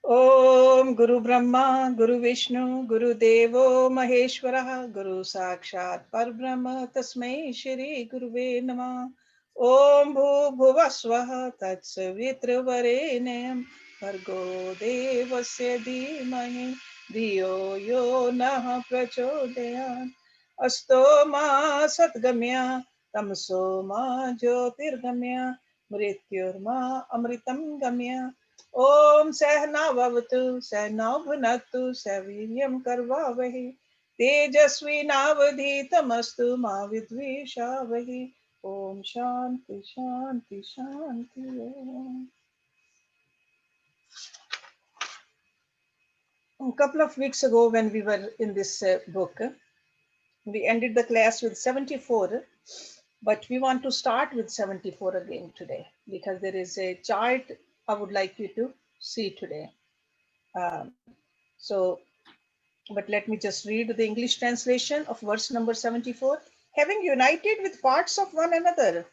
Om Guru Brahma, Guru Vishnu, Guru Devo Maheshwara, Guru Sakshat Parbrahma, Tasmai Shri Guruve Namah. Om Bhu Bhuvaswaha Tatsavitra Varenyam Bhargo Devasya Dhimahi Dhiyo Yo Nah Prachodayat Asto Ma Satgamya Tamso Ma Jyotirgamya Mrityurma Amritam Gamya. Om Sahna Bhavatu Sahna Bhunatu Saviryam Karvavahi Tejasvi Navadhitamastu Ma Vidvishavahi. Om Shanti Shanti Shanti Om. A couple of weeks ago when we were in this book, we ended the class with 74, but we want to start with 74 again today because there is a chart I would like you to see today. So, but let me just read the English translation of verse number 74. Having united with parts of one another,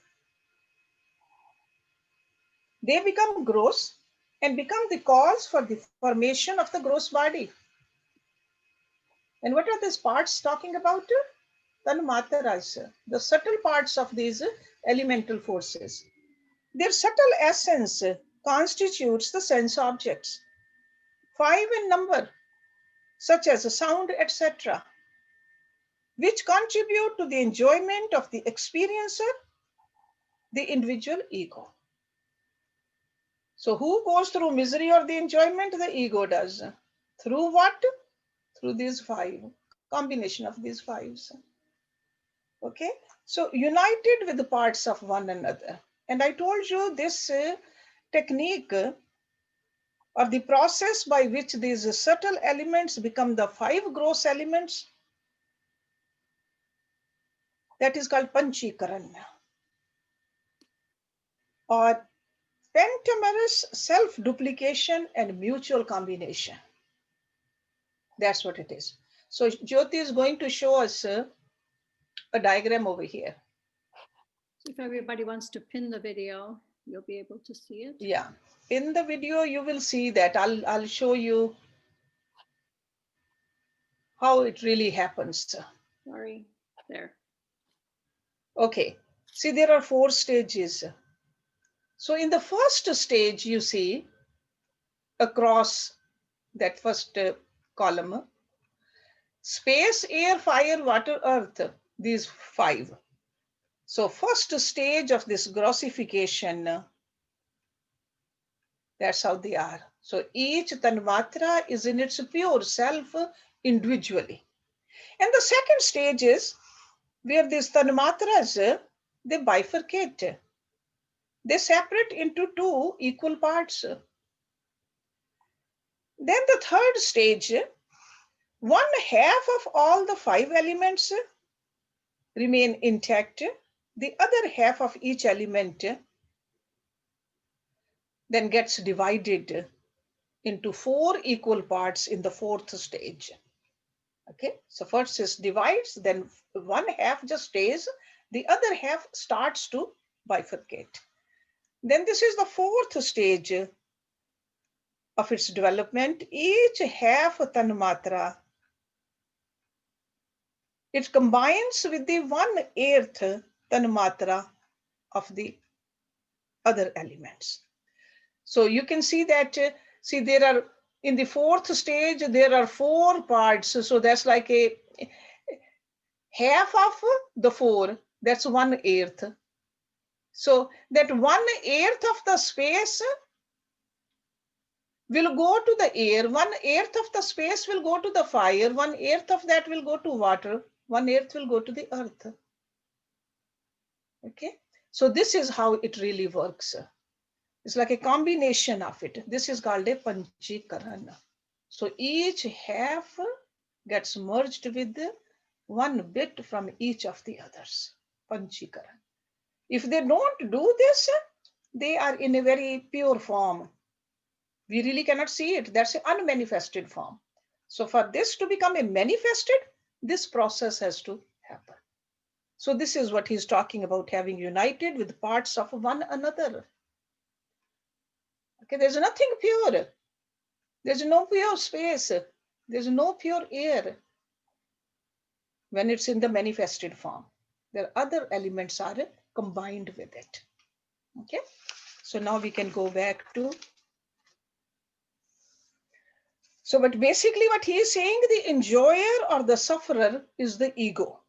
they become gross and become the cause for the formation of the gross body. And what are these parts talking about? Tanmataras, the subtle parts of these elemental forces. Their subtle essence constitutes the sense objects, 5 in number, such as sound, etc., which contribute to the enjoyment of the experiencer, the individual ego. So who goes through misery or the enjoyment? The ego does. Through what? Through these 5, combination of these 5s. Okay, so united with the parts of one another. And I told you this technique or the process by which these subtle elements become the 5 gross elements, that is called Panchikaran, or pentamerous self-duplication and mutual combination. That's what it is. So Jyoti is going to show us a diagram over here. If everybody wants to pin the video, you'll be able to see it. Yeah, in the video you will see that. I'll show you how it really happens. Sorry, there. Okay, see there are 4 stages. So in the first stage, you see across that first column, space, air, fire, water, earth, these 5. So first stage of this grossification, that's how they are. So each tanmatra is in its pure self individually. And the second stage is where these tanmatras, they bifurcate. They separate into 2 equal parts. Then the third stage, 1/2 of all the 5 elements remain intact. The other half of each element then gets divided into 4 equal parts in the 4th stage. Okay, so first is divides, then 1/2 just stays, the other half starts to bifurcate. Then this is the 4th stage of its development. Each half tanmatra, it combines with the 1/8 tanmatra of the other elements. So you can see that, see there are, in the 4th stage, there are 4 parts. So that's like a half of the 4, that's 1/8. So that 1/8 of the space will go to the air, 1/8 of the space will go to the fire, 1/8 of that will go to water, 1/8 will go to the earth. Okay, so this is how it really works. It's like a combination of it. This is called a Panchikaran. So each half gets merged with 1 bit from each of the others. Panchikaran. If they don't do this, they are in a very pure form. We really cannot see it. That's an unmanifested form. So for this to become a manifested, this process has to happen. So this is what he's talking about, having united with parts of one another. Okay, there's nothing pure. There's no pure space. There's no pure air when it's in the manifested form. There are other elements are combined with it. Okay. So now we can go back to. So, but basically what he is saying, the enjoyer or the sufferer is the ego,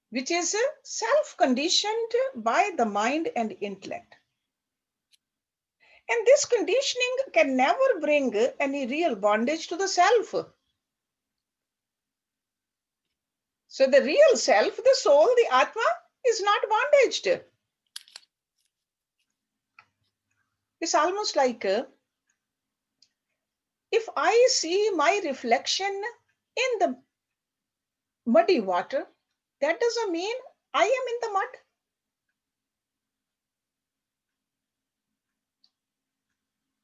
which is self-conditioned by the mind and intellect. And this conditioning can never bring any real bondage to the self. So the real self, the soul, the Atma, is not bondaged. It's almost like if I see my reflection in the muddy water, that doesn't mean I am in the mud.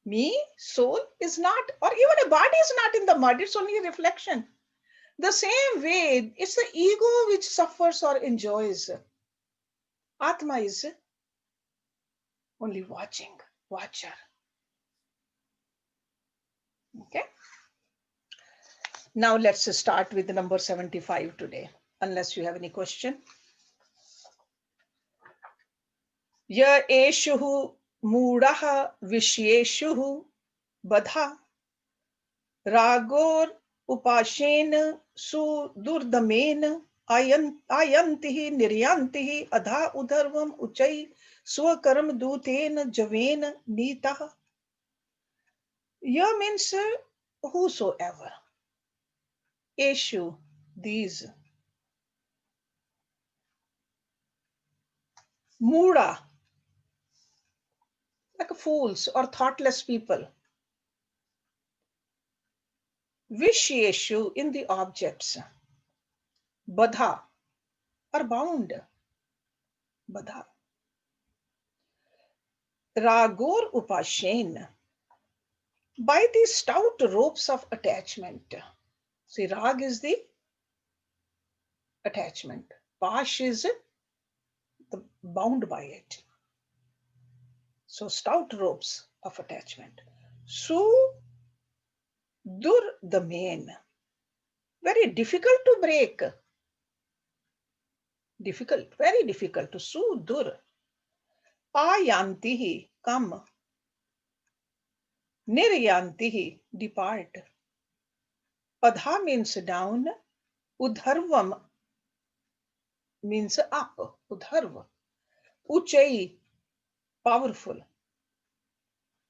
Me, soul, is not, or even a body is not in the mud, it's only a reflection. The same way, it's the ego which suffers or enjoys. Atma is only watcher. Okay. Now let's start with the number 75 today, unless you have any question. Ya eshuhu mudaha vishyeshuhu badha ragor upashen sudurdamen ayantihi niryantihi adha udharvam uchai swakaram duten javen nitah. Ya means whosoever. Eshu, these. Muda, like fools or thoughtless people. Vishyeshu, in the objects. Badha, are bound. Badha. Ragor upashen, by the stout ropes of attachment. See, rag is the attachment. Pash is the bound by it. So stout ropes of attachment. Su dur, the main. Very difficult to break. Difficult, very difficult to su dur. Ayantihi, come. Niryantihi, depart. Adha means down. Udharvam means up. Udharva. Uchai, powerful.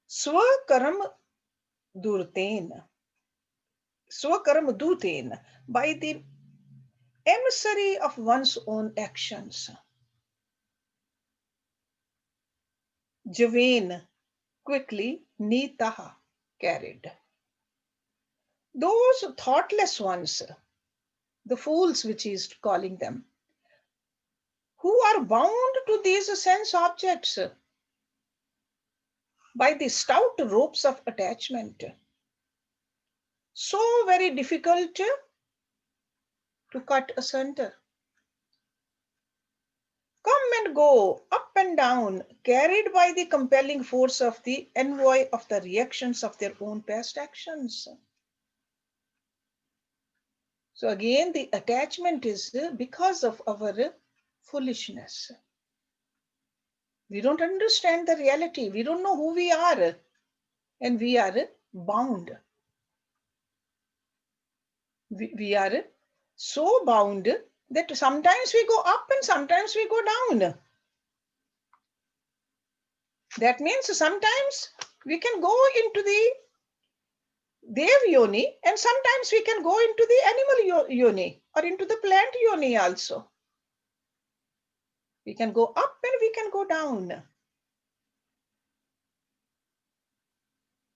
Swakaram durten. Swakaram duten, by the emissary of one's own actions. Javen, quickly. Nitaha, carried. Those thoughtless ones, the fools which he is calling them, who are bound to these sense objects by the stout ropes of attachment, so very difficult to cut asunder. Come and go, up and down, carried by the compelling force of the envoy of the reactions of their own past actions. So again, the attachment is because of our foolishness. We don't understand the reality. We don't know who we are, and we are bound. We are so bound that sometimes we go up and sometimes we go down. That means sometimes we can go into the Dev yoni and sometimes we can go into the animal yoni or into the plant yoni also. We can go up and we can go down.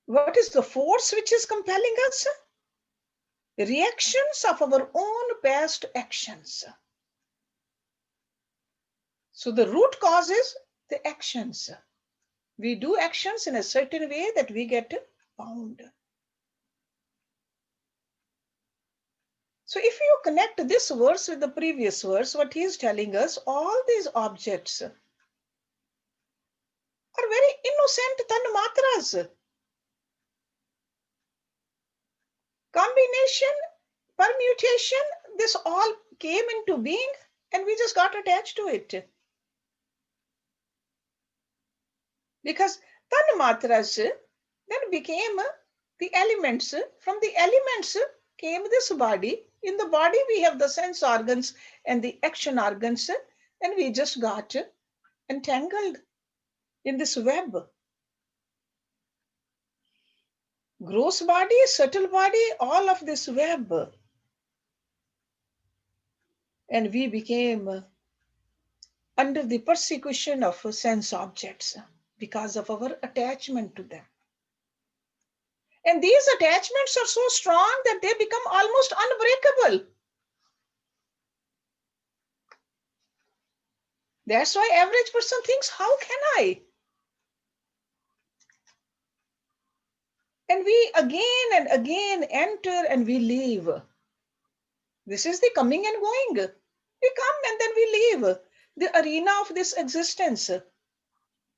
What is the force which is compelling us? Reactions of our own past actions. So the root cause is the actions. We do actions in a certain way that we get bound. So if you connect this verse with the previous verse, what he is telling us, all these objects are very innocent tanmatras. Combination, permutation, this all came into being and we just got attached to it. Because Tanmatras then became the elements. From the elements came this body. In the body, we have the sense organs and the action organs, and we just got entangled in this web. Gross body, subtle body, all of this web. And we became under the persecution of sense objects because of our attachment to them. And these attachments are so strong that they become almost unbreakable. That's why average person thinks, how can I? And we again and again enter and we leave. This is the coming and going. We come and then we leave the arena of this existence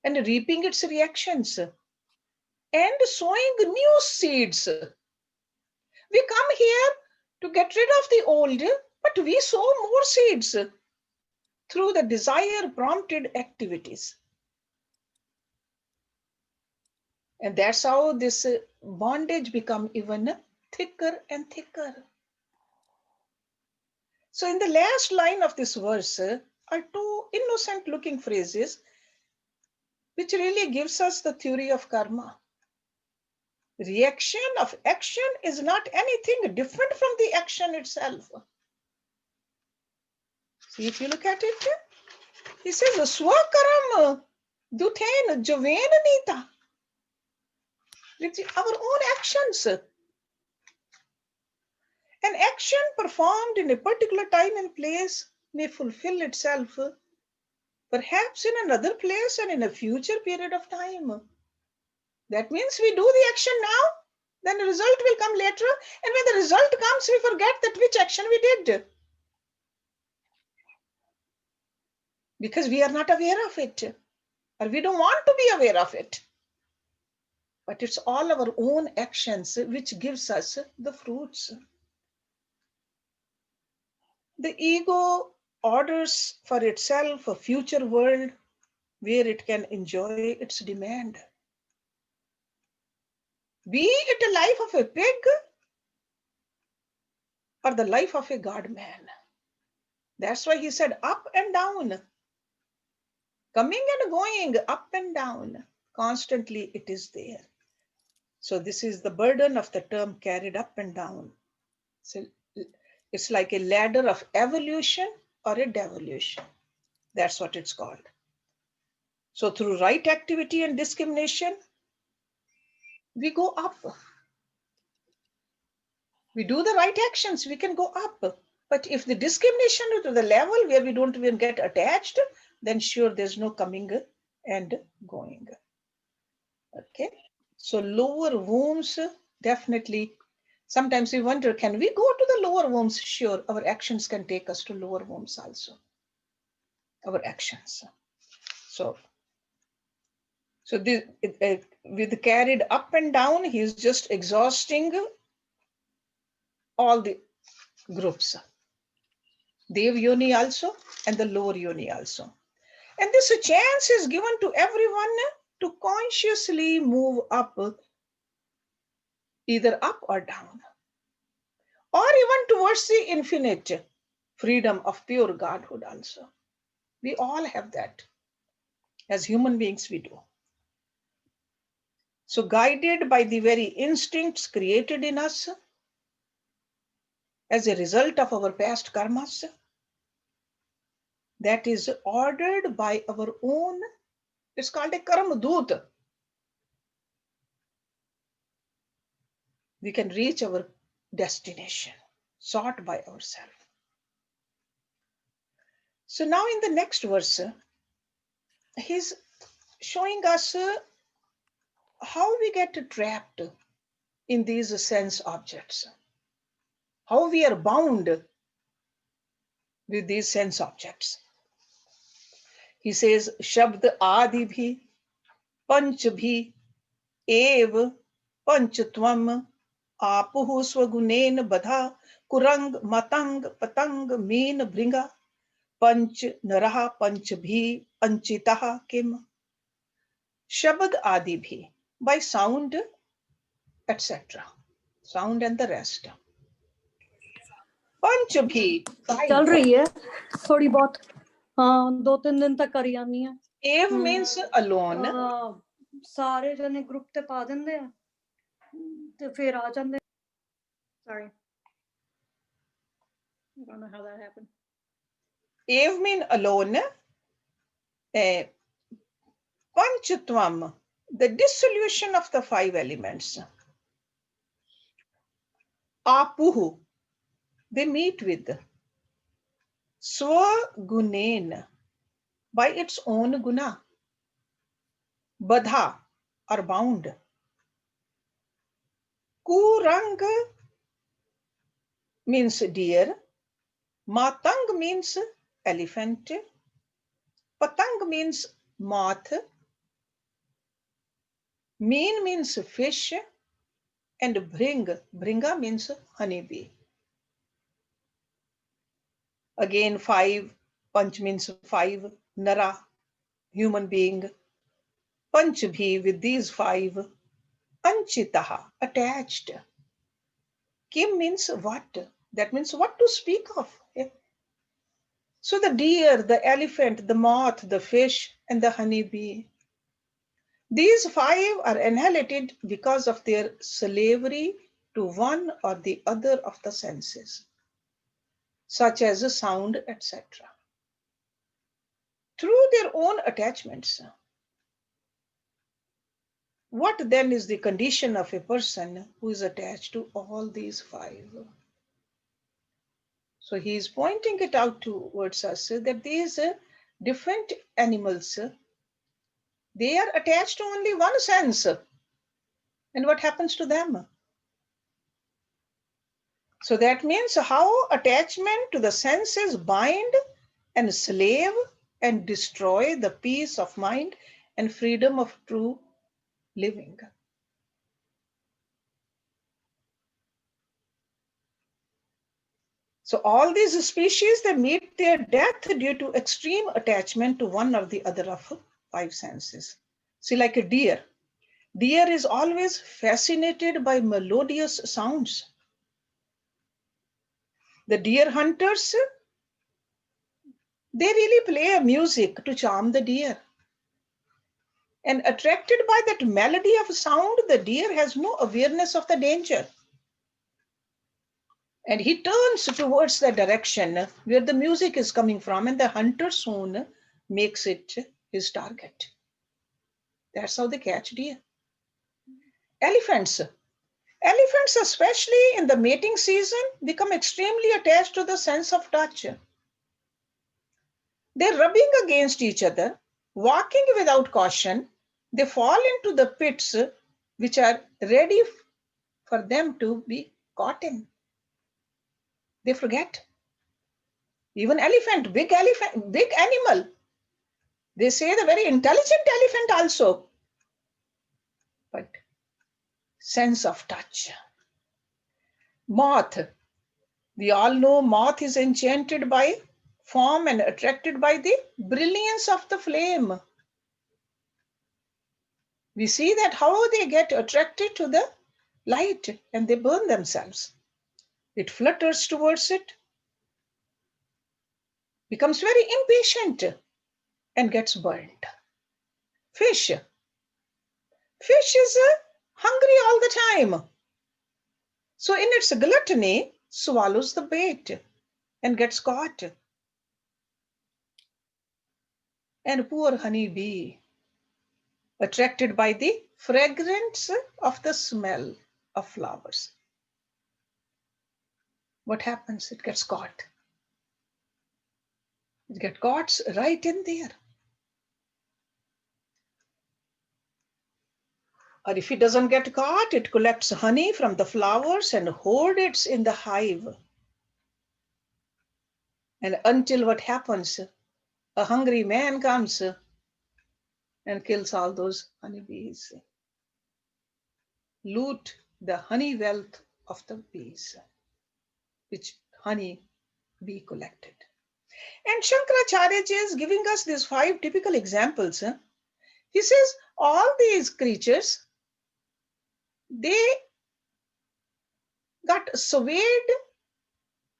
and reaping its reactions and sowing new seeds. We come here to get rid of the old, but we sow more seeds through the desire prompted activities. And that's how this bondage become even thicker and thicker. So in the last line of this verse are two innocent looking phrases which really gives us the theory of karma. Reaction of action is not anything different from the action itself. See, if you look at it, he says, Swakaram Duthen Javen Nita. With our own actions. An action performed in a particular time and place may fulfill itself, perhaps in another place and in a future period of time. That means we do the action now, then the result will come later, and when the result comes, we forget that which action we did. Because we are not aware of it, or we don't want to be aware of it. But it's all our own actions which gives us the fruits. The ego orders for itself a future world where it can enjoy its demand. Be it a life of a pig or the life of a God man. That's why he said up and down, coming and going, up and down. Constantly it is there. So this is the burden of the term carried up and down. So it's like a ladder of evolution or a devolution. That's what it's called. So through right activity and discrimination, we go up. We do the right actions, we can go up. But if the discrimination is to the level where we don't even get attached, then sure, there's no coming and going. Okay. So lower wombs, definitely. Sometimes we wonder, can we go to the lower wombs? Sure, our actions can take us to lower wombs also. Our actions. So this, with carried up and down, he's just exhausting all the groups. Dev Yoni also and the lower Yoni also. And this chance is given to everyone to consciously move up, either up or down, or even towards the infinite freedom of pure Godhood also. We all have that. As human beings, we do. So guided by the very instincts created in us as a result of our past karmas, that is ordered by our own, it's called a karma doot. We can reach our destination sought by ourselves. So now in the next verse, he's showing us how we get trapped in these sense objects, how we are bound with these sense objects. He says, Shabd Adi bhi, Panch bhi, Ev, Panch Tvam, Apuhu swagunen badha kurang matang patang meen bringa panch naraha panch bhi panchitaha kim. Shabad adi bhi by sound, etc. Sound and the rest. Panch bhi चल five. रही है थोड़ी बहुत हाँ 2-3 दिन तक करी जानी है Ave means alone. सारे जने ग्रुप ते पा दिंदे आ ते फिर आ जांदे sorry I don't know how that happened. Ave mean alone. Panchitvam, the dissolution of the five elements. Apuhu, they meet with. Swagunen, by its own guna. Badha, are bound. Kurang means deer. Matang means elephant. Patang means moth. Meen means fish. And bringa means honeybee. Again, five. Panch means five. Nara, human being. Panch bhi, with these five. Anchitaha, attached. Kim means what? That means what to speak of. Yeah. So the deer, the elephant, the moth, the fish, and the honeybee. These five are annihilated because of their slavery to one or the other of the senses, such as the sound, etc. Through their own attachments. What then is the condition of a person who is attached to all these five? So he is pointing it out towards us that these different animals, they are attached to only one sense. And what happens to them? So that means how attachment to the senses bind and slave and destroy the peace of mind and freedom of true living. So all these species, they meet their death due to extreme attachment to one or the other of five senses. See, like a deer. Deer is always fascinated by melodious sounds. The deer hunters, they really play a music to charm the deer. And attracted by that melody of sound, the deer has no awareness of the danger. And he turns towards the direction where the music is coming from, and the hunter soon makes it his target. That's how they catch deer. Elephants. Elephants, especially in the mating season, become extremely attached to the sense of touch. They're rubbing against each other, walking without caution. They fall into the pits which are ready for them to be caught in. They forget. Even elephant, big animal. They say the very intelligent elephant also. But sense of touch. Moth. We all know moth is enchanted by form and attracted by the brilliance of the flame. We see that how they get attracted to the light and they burn themselves. It flutters towards it, becomes very impatient and gets burned. Fish. Fish is hungry all the time. So in its gluttony, swallows the bait and gets caught. And poor honeybee, attracted by the fragrance of the smell of flowers. What happens? It gets caught. It gets caught right in there. Or if it doesn't get caught, it collects honey from the flowers and hoards it in the hive. And until what happens? A hungry man comes and kills all those honeybees. Loot the honey wealth of the bees, which honey bee collected. And Shankaracharya is giving us these 5 typical examples. He says all these creatures, they got swayed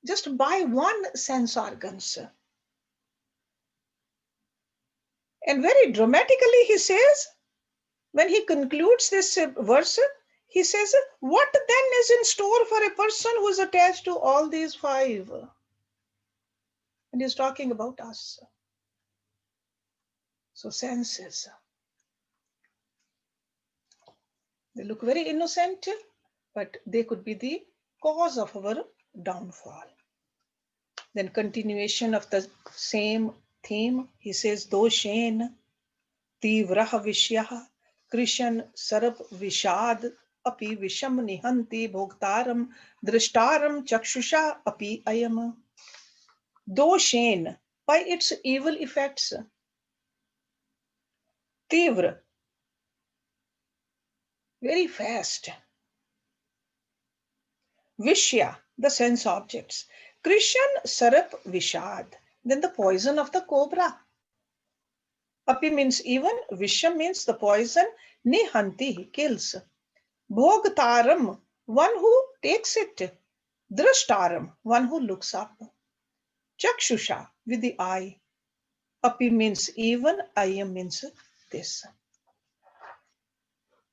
just by one sense organs. And very dramatically he says, when he concludes this verse, he says, what then is in store for a person who is attached to all these 5? And he's talking about us. So senses, they look very innocent, but they could be the cause of our downfall. Then continuation of the same theme, he says, doshen तीव्रः विषयः कृशन सरप विषाद अपि विषम निहन्ति भोक्तारं दृष्टारं चक्षुषा अपि अयम्. Doshen, by its evil effects. Tivra, very fast. Vishya, the sense objects. Krishan sarap vishad, then the poison of the cobra. Api means even, Visham means the poison, Nihanti, he kills. Bhogtaram, one who takes it. Drashtaram, one who looks up. Chakshusha, with the eye. Api means even, Ayam means this.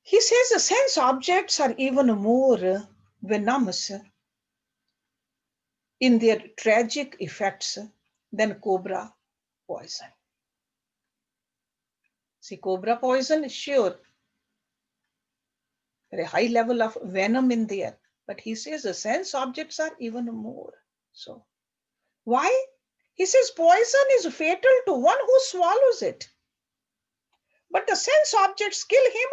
He says the sense objects are even more venomous in their tragic effects than cobra poison. See, cobra poison, sure, a high level of venom in there, but he says the sense objects are even more so. Why? He says poison is fatal to one who swallows it, but the sense objects kill him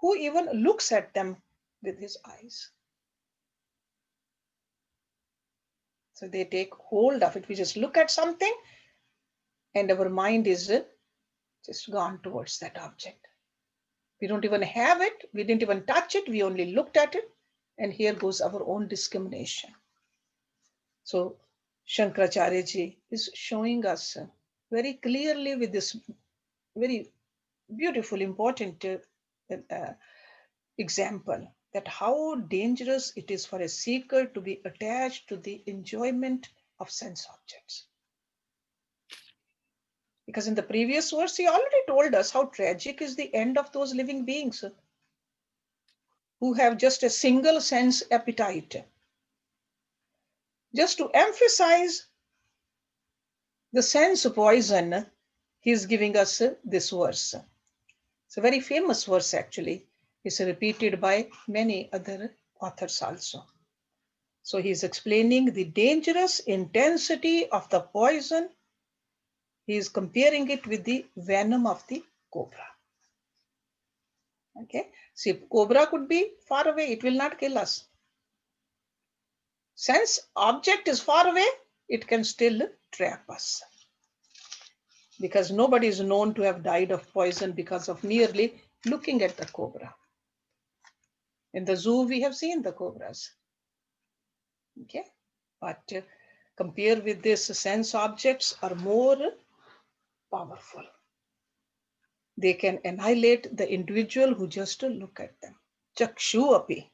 who even looks at them with his eyes. So they take hold of it. We just look at something and our mind is just gone towards that object. We don't even have it. We didn't even touch it. We only looked at it. And here goes our own discrimination. So Shankaracharya ji is showing us very clearly with this very beautiful, important example that how dangerous it is for a seeker to be attached to the enjoyment of sense objects. Because in the previous verse, he already told us how tragic is the end of those living beings who have just a single sense appetite. Just to emphasize the sense poison, he is giving us this verse. It's a very famous verse actually. It's repeated by many other authors also. So he's explaining the dangerous intensity of the poison. He is comparing it with the venom of the cobra. Okay, see, cobra could be far away, it will not kill us. Since object is far away, it can still trap us. Because nobody is known to have died of poison because of merely looking at the cobra. In the zoo, we have seen the cobras. Okay, but compare with this, sense objects are more powerful. They can annihilate the individual who just look at them. Chakshu api,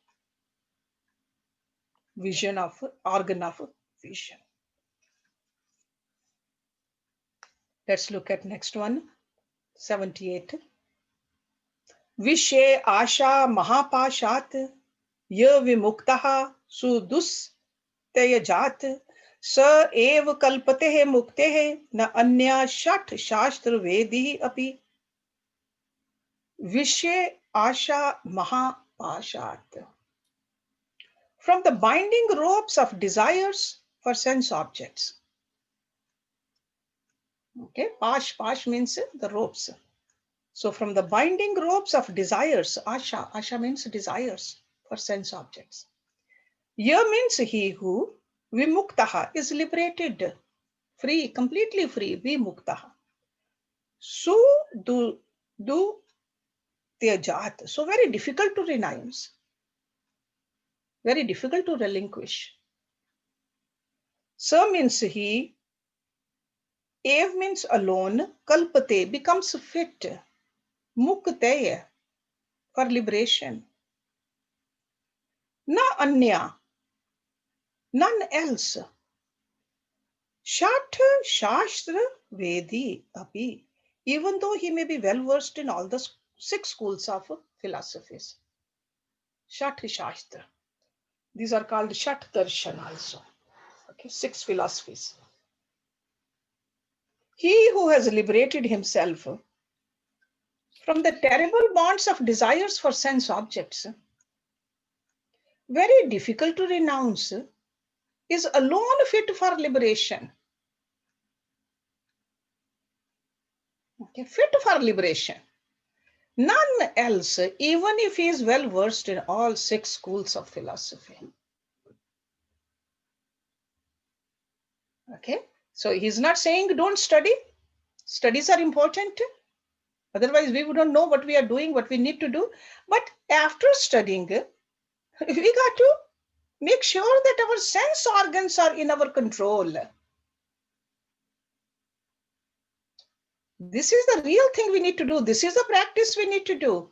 vision of organ of vision. Let's look at next one, 78. Vishe asha mahapashat ya vimuktaha sudustayajat sa ev kalpatehe muktehe na anya shat shastra vedi api. Vishe asha mahapashat. From the binding ropes of desires for sense objects. Okay, pash means the ropes. So from the binding ropes of desires, asha means desires for sense objects. Ya means he who, vimuktaha, is liberated, free, completely free, vimuktaha. Su du tyajat, so very difficult to renounce. very difficult to relinquish. Sa means he, Ev means alone, kalpate becomes fit, muktaya for liberation. Na anya, none else. Shat Shastra Vedi Api, even though he may be well versed in all the 6 schools of philosophies. Shat Shastra. These are called Shat Darshan also. Okay, 6 philosophies. He who has liberated himself from the terrible bonds of desires for sense objects, very difficult to renounce, is alone fit for liberation. Okay, fit for liberation. None else, even if he is well versed in all 6 schools of philosophy. Okay, so he's not saying don't study. Studies are important. Otherwise, we wouldn't know what we are doing, what we need to do. But after studying, we got to make sure that our sense organs are in our control. This is the real thing we need to do. This is the practice we need to do.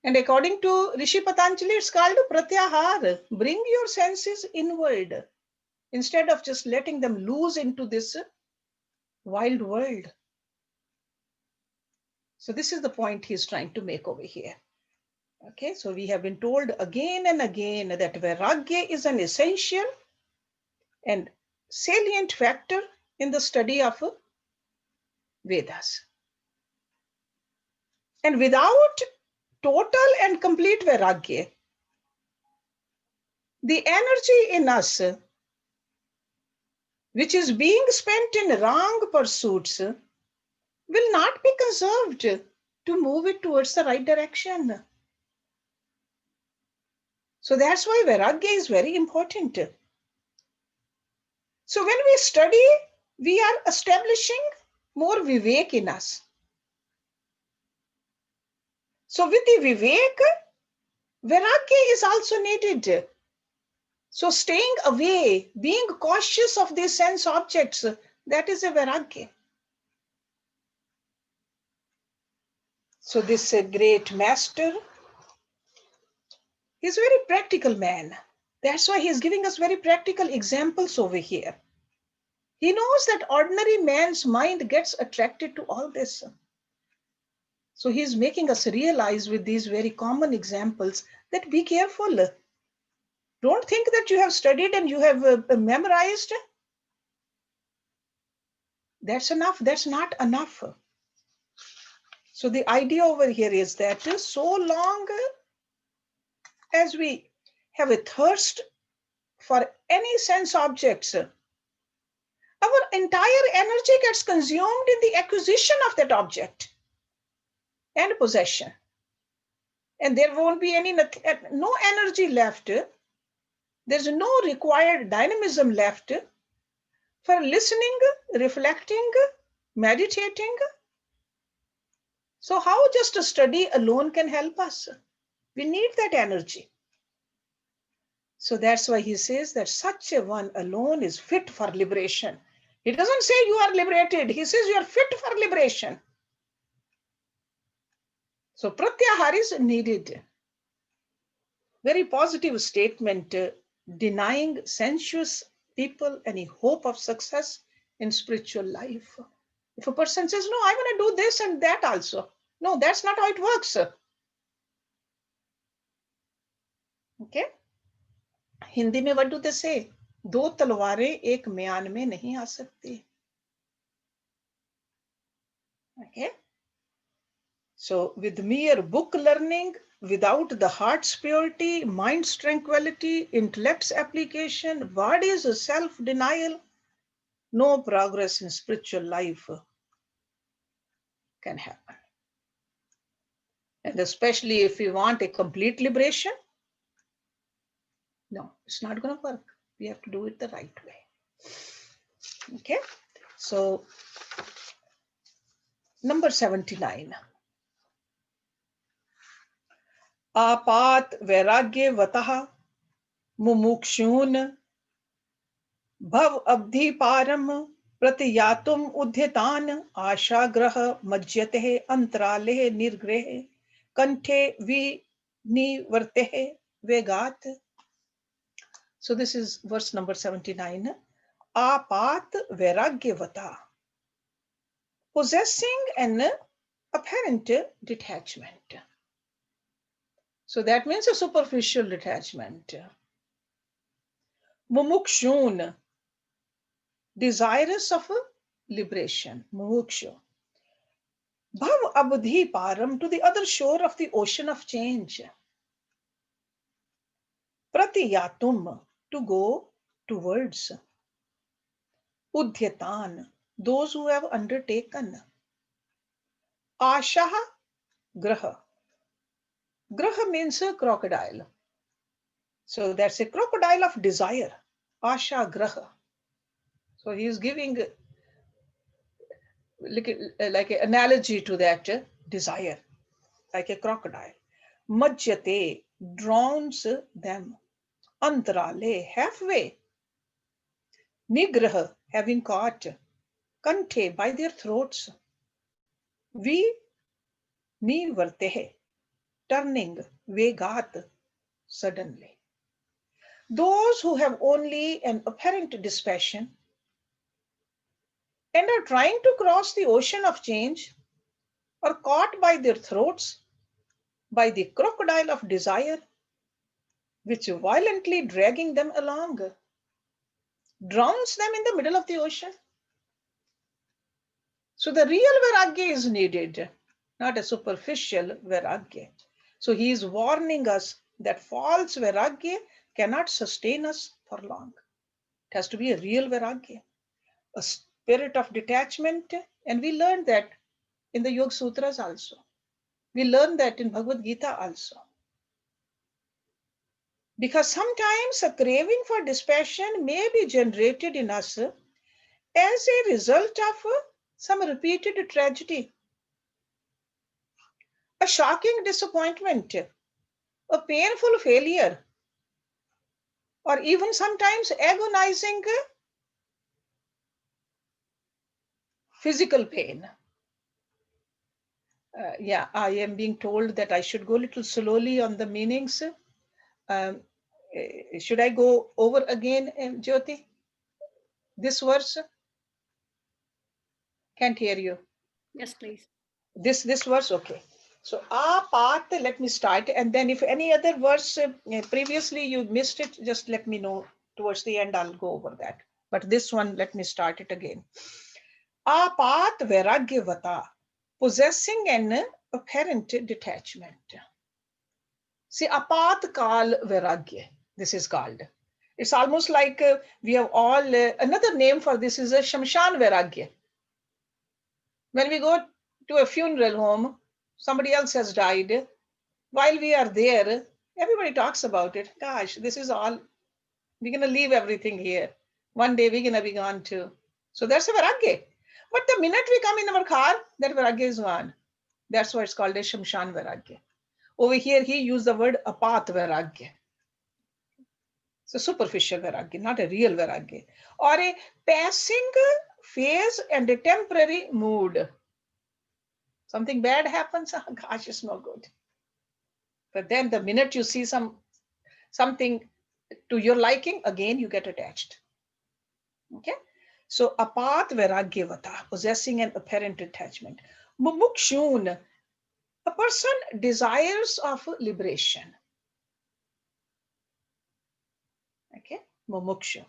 And according to Rishi Patanjali, it's called pratyahar. Bring your senses inward instead of just letting them loose into this wild world. So this is the point he's trying to make over here. Okay, so we have been told again and again that vairagya is an essential and salient factor in the study of Vedas. And without total and complete vairagya, the energy in us, which is being spent in wrong pursuits, will not be conserved to move it towards the right direction. So that's why vairagya is very important. So when we study, we are establishing more vivek in us. So with the vivek, vairagya is also needed. So staying away, being cautious of these sense objects, that is a vairagya. So this great master, he's a very practical man. That's why he's giving us very practical examples over here. He knows that ordinary man's mind gets attracted to all this. So he's making us realize with these very common examples that be careful. Don't think that you have studied and you have memorized. That's enough. That's not enough. So the idea over here is that so long as we have a thirst for any sense objects, our entire energy gets consumed in the acquisition of that object and possession. And there won't be no energy left. There's no required dynamism left for listening, reflecting, meditating. So how just a study alone can help us? We need that energy. So that's why he says that such a one alone is fit for liberation. He doesn't say you are liberated. He says you are fit for liberation. So pratyahar is needed. Very positive statement, denying sensuous people any hope of success in spiritual life. If a person says, no, I want to do this and that also. No, that's not how it works. Okay? Hindi में what do they say? दो तलवारें एक म्यान में नहीं आ सकती. Okay? So with mere book learning, without the heart's purity, mind's tranquility, intellect's application, body's self-denial, no progress in spiritual life can happen. And especially if we want a complete liberation, no, it's not going to work. We have to do it the right way. Okay, so number 79. Apat vairagya vataha मुमुक्षून् भव अब्धि पारम प्रतियातुम उद्यतान आशाग्रह मज्यते अंतराले निर्ग्रह कंठे विनिवर्ते वेगात. So this is verse number 79. Apat vairagyavata, possessing an apparent detachment. So that means a superficial detachment. Mumukshun, desirous of liberation. Mumukshu. Bhav abdhi param, to the other shore of the ocean of change. Pratiyatum, to go towards. Udhyatan, those who have undertaken. Ashaha, graha. Graha means a crocodile. So that's a crocodile of desire. Asha graha. So he is giving like an analogy to that desire, like a crocodile. Majyate, drowns them. Antarale, halfway. Nigraha, having caught. Kante, by their throats. Vi nivartehe, turning. Vegat, suddenly. Those who have only an apparent dispassion and are trying to cross the ocean of change are caught by their throats by the crocodile of desire, which violently dragging them along, drowns them in the middle of the ocean. So the real vairagya is needed, not a superficial vairagya. So he is warning us that false vairagya cannot sustain us for long. It has to be a real vairagya, a spirit of detachment. And we learned that in the Yoga Sutras also. We learn that in Bhagavad Gita also. Because sometimes a craving for dispassion may be generated in us as a result of some repeated tragedy, a shocking disappointment, a painful failure, or even sometimes agonizing physical pain. Yeah, I am being told that I should go a little slowly on the meanings. Should I go over again, Jyoti? This verse? Can't hear you. Yes, please. This verse, okay. So part, let me start, and then if any other verse previously you missed it, just let me know. Towards the end, I'll go over that. But this one, let me start it again. Apat vairagyavata, possessing an apparent detachment. See, apat kal vairagya, this is called. It's almost like we have all, another name for this is a shamshan vairagya. When we go to a funeral home, somebody else has died. While we are there, everybody talks about it. Gosh, this is all, we're going to leave everything here. One day we're going to be gone too. So that's a vairagya. But the minute we come in our car, that vairagya is gone. That's why it's called a shamshan vairagya. Over here, he used the word apat vairagya. So superficial vairagya, not a real vairagya. Or a passing phase and a temporary mood. Something bad happens, oh, gosh, it's no good. But then the minute you see something to your liking, again you get attached. Okay? So apat vairagyavata, possessing an apparent attachment. Mumukshun, a person desires of liberation. Okay? Mumukshu.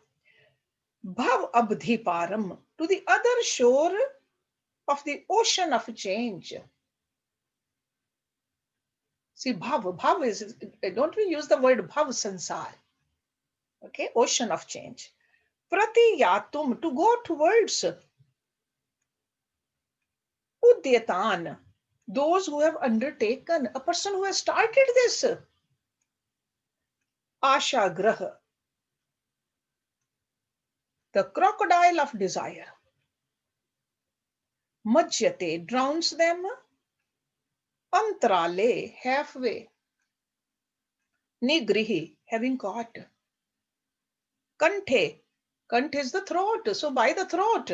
Bhav abdhi param, to the other shore of the ocean of change. See, bhav is, don't we use the word bhav sansar? Okay, ocean of change. Prati yatum, to go towards. Udyatan, those who have undertaken, a person who has started this. Asha graha, the crocodile of desire. Majyate, drowns them. Antrale, halfway. Nigrihi, having caught. Kanthe. Kant is the throat. So by the throat.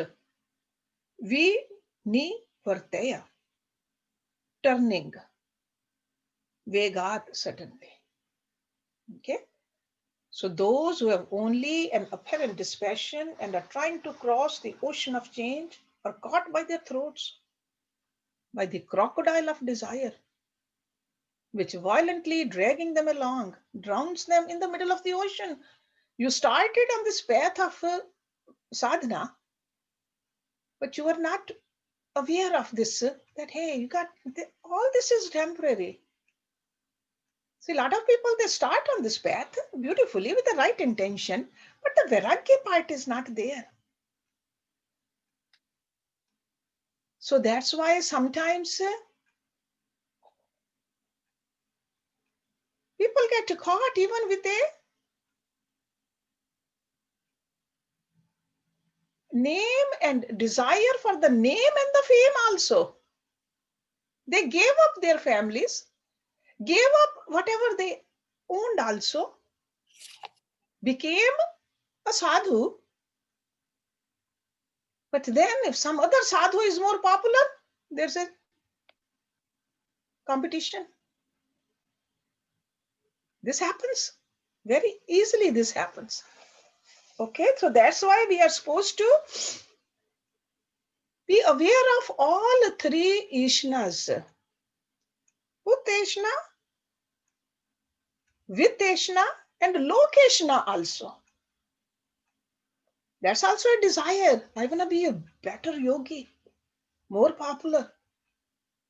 Vartaya. Turning. Vegat suddenly. Okay. So those who have only an apparent dispassion and are trying to cross the ocean of change are caught by their throats, by the crocodile of desire, which violently dragging them along, drowns them in the middle of the ocean. You started on this path of sadhana, but you are not aware of this, that, hey, you got, all this is temporary. See, a lot of people, they start on this path beautifully with the right intention, but the Vairagya part is not there. So that's why sometimes people get caught even with a name and desire for the name and the fame also. They gave up their families, gave up whatever they owned also, became a sadhu. But then if some other sadhu is more popular, there's a competition. This happens very easily. This happens. Okay, so that's why we are supposed to be aware of all three Ishnas. Uteshna, Viteshna, and Lokeshna also. That's also a desire. I want to be a better yogi, more popular,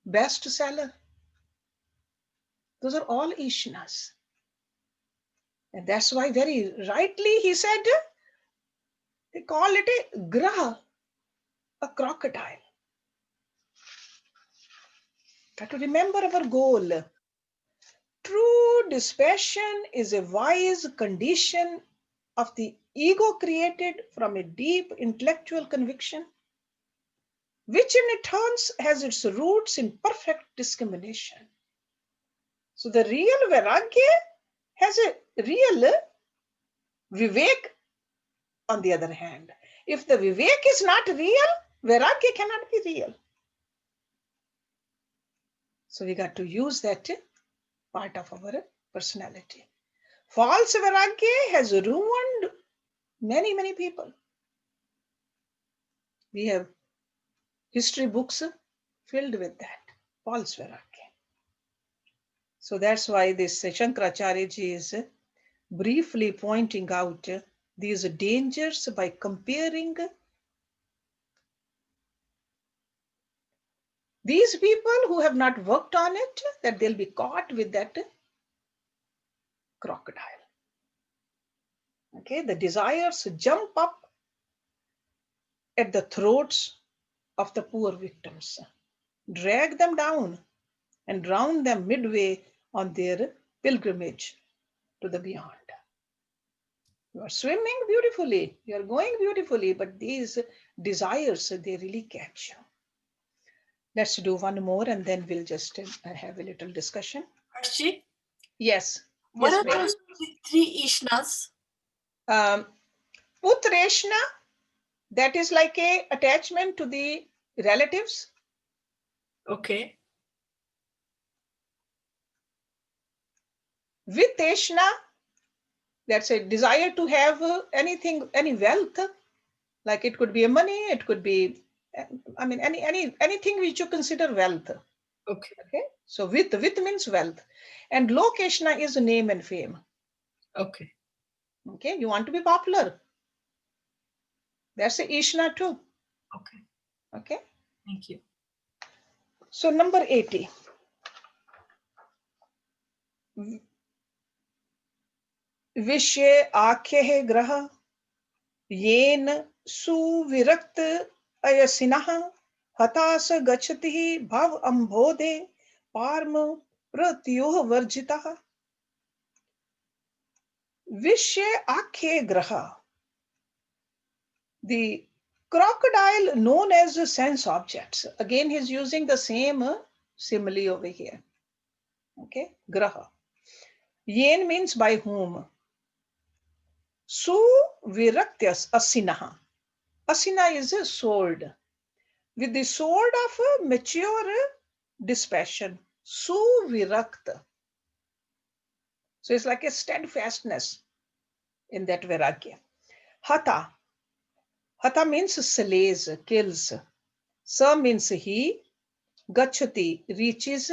best seller. Those are all Ishnas. And that's why very rightly he said, they call it a graha, a crocodile. Got to remember our goal. True dispassion is a wise condition of the ego created from a deep intellectual conviction, which in turn has its roots in perfect discrimination. So the real Vairagya has a real Vivek on the other hand. If the Vivek is not real, Vairagya cannot be real. So we got to use that part of our personality. False Vairagya has ruined many, many people. We have history books filled with that, false Vairagya. So that's why this Shankaracharya ji is briefly pointing out these dangers by comparing these people who have not worked on it, that they'll be caught with that crocodile. Okay, the desires jump up at the throats of the poor victims, drag them down, and drown them midway on their pilgrimage to the beyond. You are swimming beautifully, you are going beautifully, but these desires, they really catch you. Let's do one more and then we'll just have a little discussion. Archie, Yes. what Yes, are those three Ishnas? Putreshna, that is like a attachment to the relatives. Okay. Viteshna, that's a desire to have anything, any wealth, like it could be a money, it could be, I mean, anything which you consider wealth. Okay. Okay. So with means wealth, and Lokeshna is name and fame. Okay. Okay. You want to be popular. That's a Ishna too. Okay. Okay. Thank you. So number 80. Vishye आख्ये ग्रह येन सुविरक्त अयसिनः हताश गच्छति भव अम्भोधे palm प्रत्योह वर्जितः. Vishye आख्ये ग्रह, the crocodile known as sense objects. Again, he's using the same simile over here. Okay, graha. Yen means by whom. Su virakyas asinaha. Asina is a sword. With the sword of a mature dispassion. Su virakta. So it's like a steadfastness in that vairagya. Hata. Hata means slays, kills. Sa means he. Gachati reaches.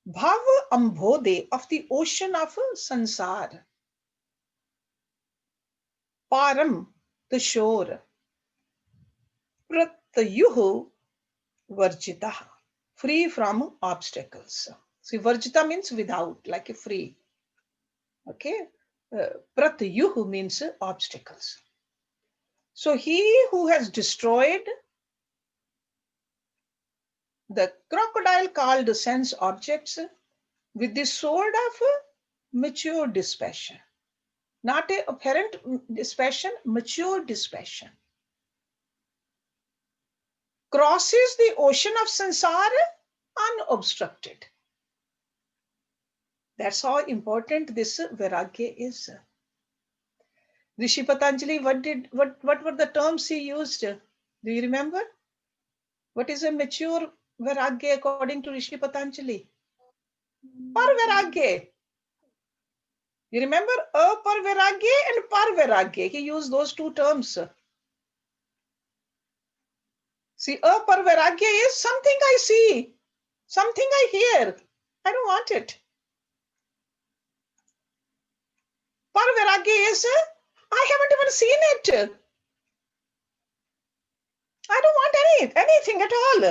Bhav ambhode of the ocean of sansar. Param, the shore. Pratyuhu varjitaha. Free from obstacles. See, varjita means without, like a free. Okay. Pratyuhu means obstacles. So he who has destroyed the crocodile called sense objects with the sword of mature dispassion. Not a apparent dispassion, mature dispassion. Crosses the ocean of sansara unobstructed. That's how important this vairagya is. Rishi Patanjali, what were the terms he used? Do you remember? What is a mature vairagya according to Rishi Patanjali? Par vairagya. You remember par vairagya and par vairagya. He used those two terms. See, par vairagya is something I see, something I hear. I don't want it. Par vairagya is I haven't even seen it. I don't want anything at all.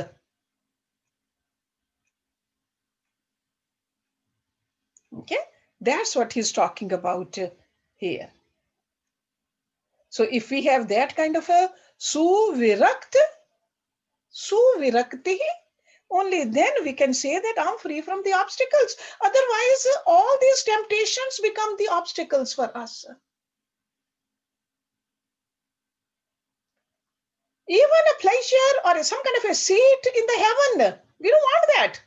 Okay, that's what he's talking about here. So if we have that kind of a suvirakti, only then we can say that I'm free from the obstacles. Otherwise, all these temptations become the obstacles for us. Even a pleasure or some kind of a seat in the heaven, we don't want that.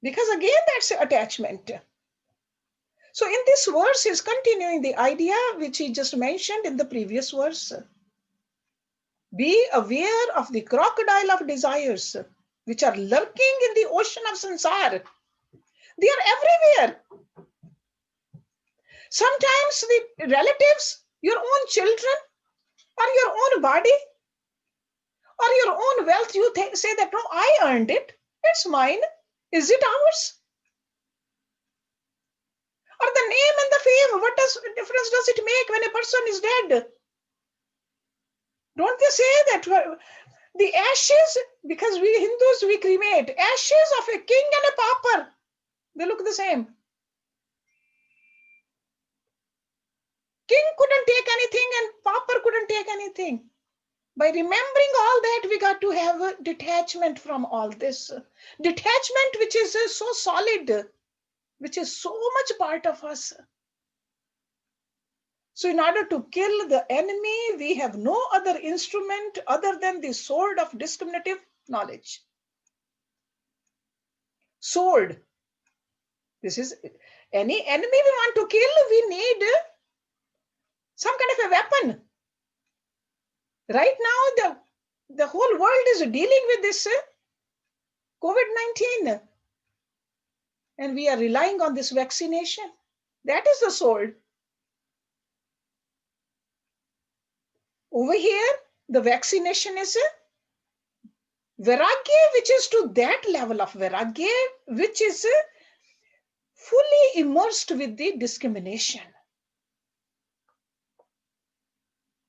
Because again, that's attachment. So in this verse, he's continuing the idea which he just mentioned in the previous verse. Be aware of the crocodile of desires, which are lurking in the ocean of sansar. They are everywhere. Sometimes the relatives, your own children, or your own body, or your own wealth, you say that, no, I earned it. It's mine. Is it ours? Or the name and the fame, what difference does it make when a person is dead? Don't they say that the ashes, because we Hindus, we cremate, ashes of a king and a pauper, they look the same. King couldn't take anything and pauper couldn't take anything. By remembering all that, we got to have a detachment from all this. Detachment which is so solid, which is so much part of us. So in order to kill the enemy, we have no other instrument other than the sword of discriminative knowledge. Sword. This is any enemy we want to kill, we need some kind of a weapon. Right now, the whole world is dealing with this COVID-19. And we are relying on this vaccination. That is the sword. Over here, the vaccination is vairagya, which is to that level of vairagya, which is fully immersed with the discrimination.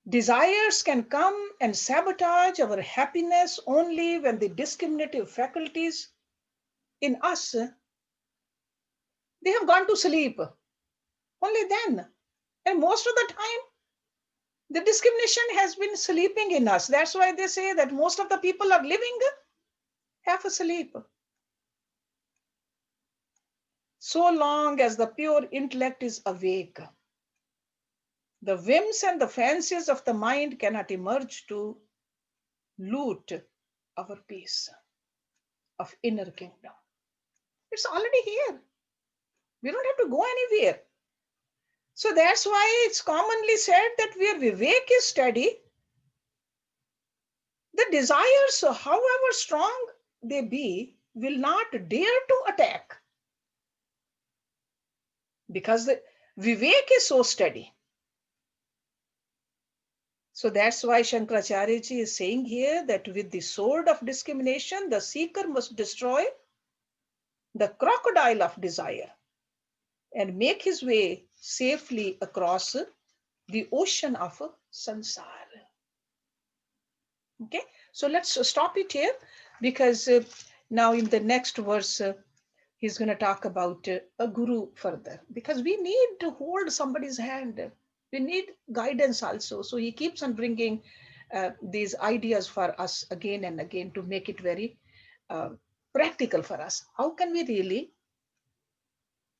Desires can come and sabotage our happiness only when the discriminative faculties in us, they have gone to sleep. Only then. And most of the time, the discrimination has been sleeping in us. That's why they say that most of the people are living half asleep. So long as the pure intellect is awake, the whims and the fancies of the mind cannot emerge to loot our peace of inner kingdom. It's already here. We don't have to go anywhere. So that's why it's commonly said that where Vivek is steady, the desires, however strong they be, will not dare to attack, because the Vivek is so steady. So that's why Shankaracharya ji is saying here that with the sword of discrimination, the seeker must destroy the crocodile of desire and make his way safely across the ocean of sansar. Okay, so let's stop it here, because now in the next verse, he's going to talk about a guru further, because we need to hold somebody's hand. We need guidance also. So he keeps on bringing these ideas for us again and again to make it very practical for us. How can we really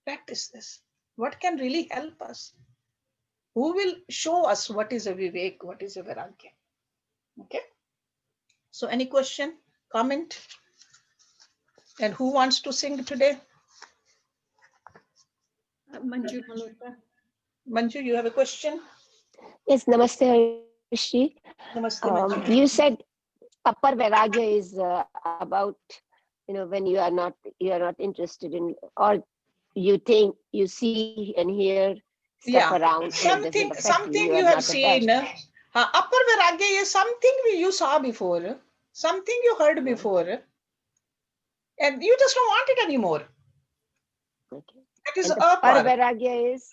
practice this? What can really help us? Who will show us what is a Vivek, what is a Vairagya? Okay. So any question, comment? And who wants to sing today? Manju Malhotra. Manju, you have a question? Yes, Namaste, Hershi. Namaste, Manju. You said upper vairagya is about, when you are not interested in, or you think you see and hear stuff Yeah, around and it doesn't affect you. something You are you not have seen. attached. Upper Vairagya is something you saw before, something you heard Yeah. before, and you just don't want it anymore. Okay. That is And the par apar. vairagya is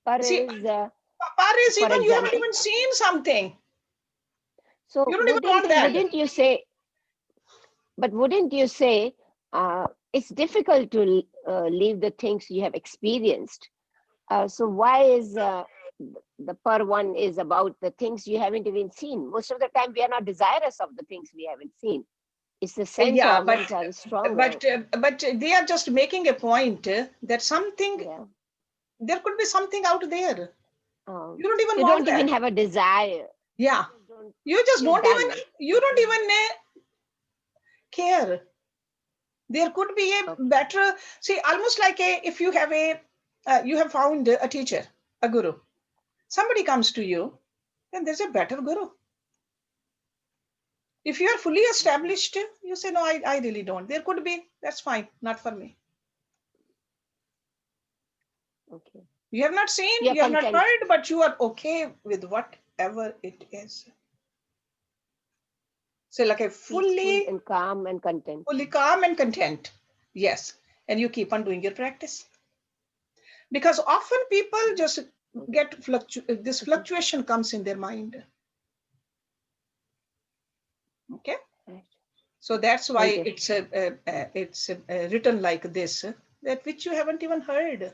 par See, is apar is for even you haven't example. even seen something. So You don't even want that. wouldn't you say? But wouldn't you say it's difficult to leave the things you have experienced? So why is the per one is about the things you haven't even seen? Most of the time, we are not desirous of the things we haven't seen. It's the sense Yeah, organs are stronger. but they are just making a point that something, Yeah. there could be something out there. You don't even You want don't that. even have a desire. Yeah, Don't, you just you're don't even, done. you don't even care. There could be a Okay. better, see, almost like if you have you have found a teacher, a guru. Somebody comes to you, then there's a better guru. If you are fully established, you say, no, I really don't. There could be, that's fine, not for me. Okay. You have not seen, You're you have not content. heard, but you are okay with whatever it is. So like a Peaceful fully and calm and content. calm and content. Yes. And you keep on doing your practice. Because often people just get this fluctuation comes in their mind. Okay. Right. So that's why Thank you. it's written like this, that which you haven't even heard.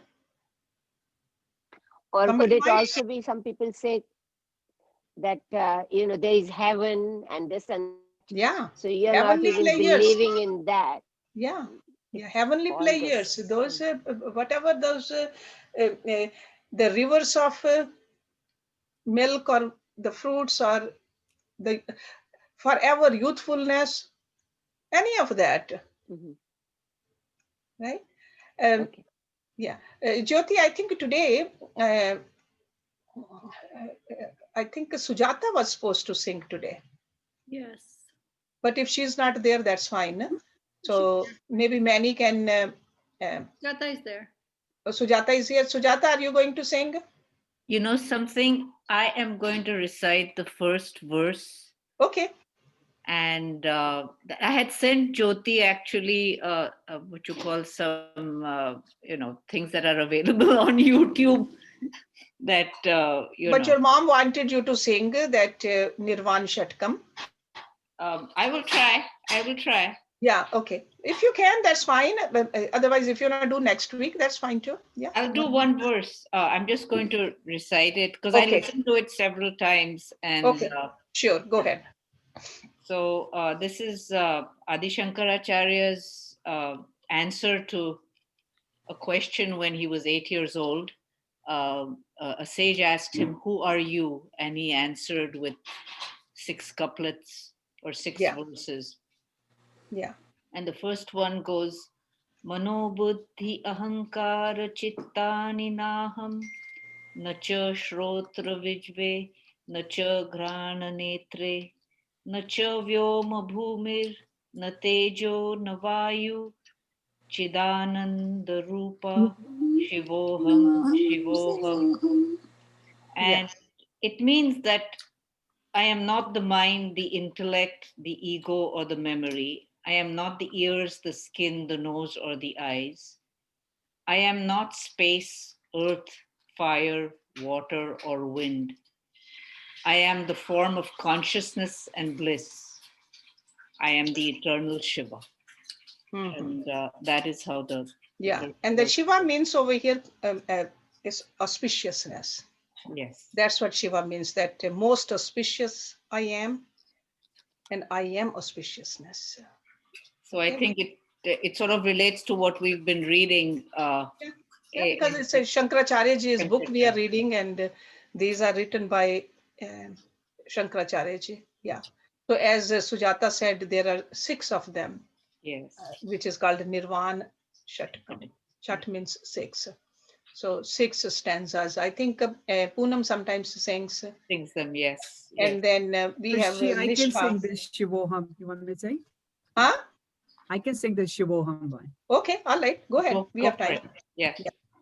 Or Somebody could it might, also be, some people say that there is heaven and this and that. yeah, So you're not heavenly even players. believing in that. Yeah, It yeah, heavenly all players. this. Those whatever those the rivers of milk or the fruits or the forever youthfulness, any of that, Mhm. right? Okay. Yeah, Jyoti, I think today, I think Sujata was supposed to sing today, Yes. but if she's not there, that's fine. So maybe Manny can. Jata is there. Sujata is here. Sujata, are you going to sing? You know something? I am going to recite the first verse. Okay. And I had sent Jyoti actually what you call some things that are available on YouTube that But your mom wanted you to sing that Nirvan Shatkam. I will try. Yeah, okay. If you can, that's fine. But, otherwise, if you want to do next week, that's fine too. Yeah. I'll do one verse. I'm just going to recite it because I Okay. listened to it several times. And Okay. Sure. Go ahead. so this is Adi Shankaracharya's answer to a question when he was 8 years old. A sage asked him, "Who are you?" And he answered with 6 couplets or 6 Yeah. verses. Yeah. And the first one goes, Manobuddhi ahankara chittani naham na cha shrotra vijve na cha grana netre na cha vyoma bhumir na tejo na vayu chidananda rupa shivoham shivoham. And it means that I am not the mind, the intellect, the ego, or the memory. I am not the ears, the skin, the nose, or the eyes. I am not space, earth, fire, water, or wind. I am the form of consciousness and bliss. I am the eternal Shiva. And that is how the And the Shiva means over here is auspiciousness. Yes. That's what Shiva means, that most auspicious I am, and I am auspiciousness. So I think it sort of relates to what we've been reading. Because it's a Shankaracharyaji's book we are reading, and these are written by Shankaracharyaji. Yeah. So as Sujata said, there are 6 of them. Yes. Which is called Nirvan Shatakam. Shat means 6. So 6 stanzas. I think Poonam sometimes sings them, yes. And then we have I can sing Nishka. the Shivoham. You want me to sing? Huh? I can sing the Shivoham one. Okay, all right. Go ahead. We have time. Yeah.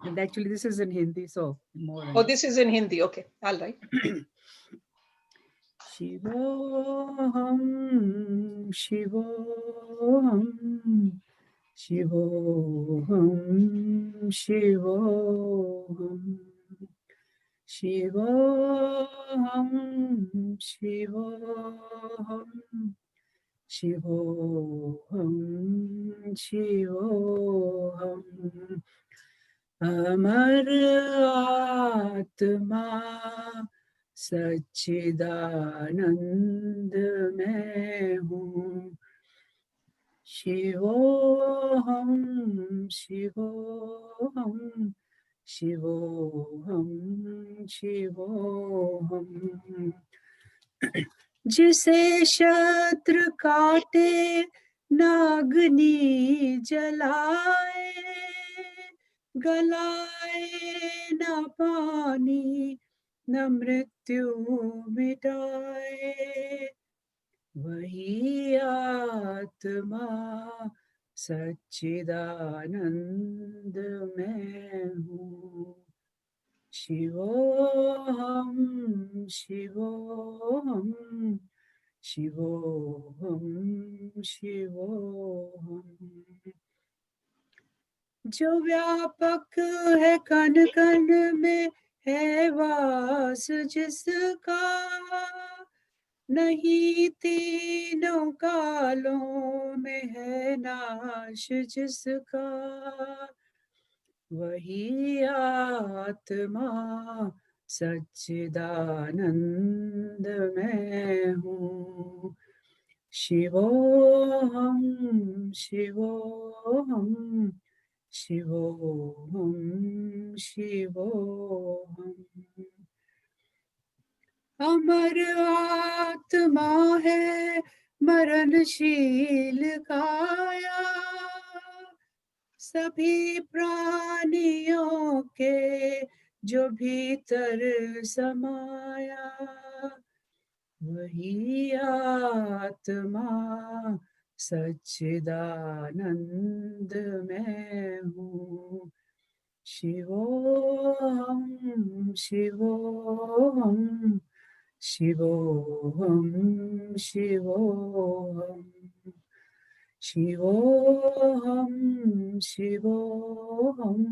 And actually, this is in Hindi, so more. Oh, this is in Hindi. Okay, all right. Shivoham, Shivoham, Shivoham, Shivoham, Shivoham, Shivoham, Shivoham, Shivoham, Amar Atma सच्चिदानंद में हूँ शिवोहम शिवोहम शिवोहम शिवोहम जिसे शत्रु काटे नागनी जलाए गलाए न पानी न मृत्यु मिटाए वही आत्मा सच्चिदानंद में हूँ शिवोहम शिवोहम शिवोहम शिवोहम जो व्यापक है कण कण में है वास जिसका नहीं तीनों कालों में है नाश जिसका वही आत्मा सच्चिदानंद में हूँ शिवोहम शिवोहम शिवोहम शिवोहम अमर आत्मा है मरणशील काया सभी प्राणियों के जो भीतर समाया वही आत्मा सच्चिदानंद में हूँ शिवोहम शिवोहम शिवोहम शिवोहम शिवोहम शिवोहम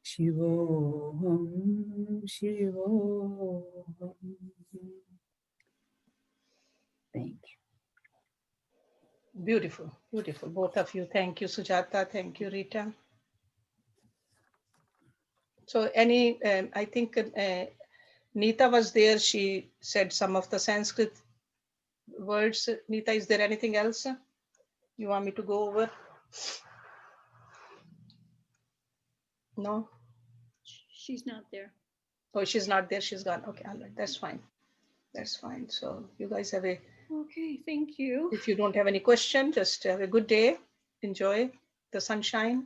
शिवोहम शिवोहम Thank you. Beautiful, beautiful. Both of you. Thank you, Sujata. Thank you, Rita. So I think Neeta was there. She said some of the Sanskrit words. Neeta, is there anything else you want me to go over? No? She's not there. Oh, she's not there. She's gone. Okay, all right. That's fine. That's fine. So you guys have a... Okay, thank you. If you don't have any question, just have a good day. Enjoy the sunshine,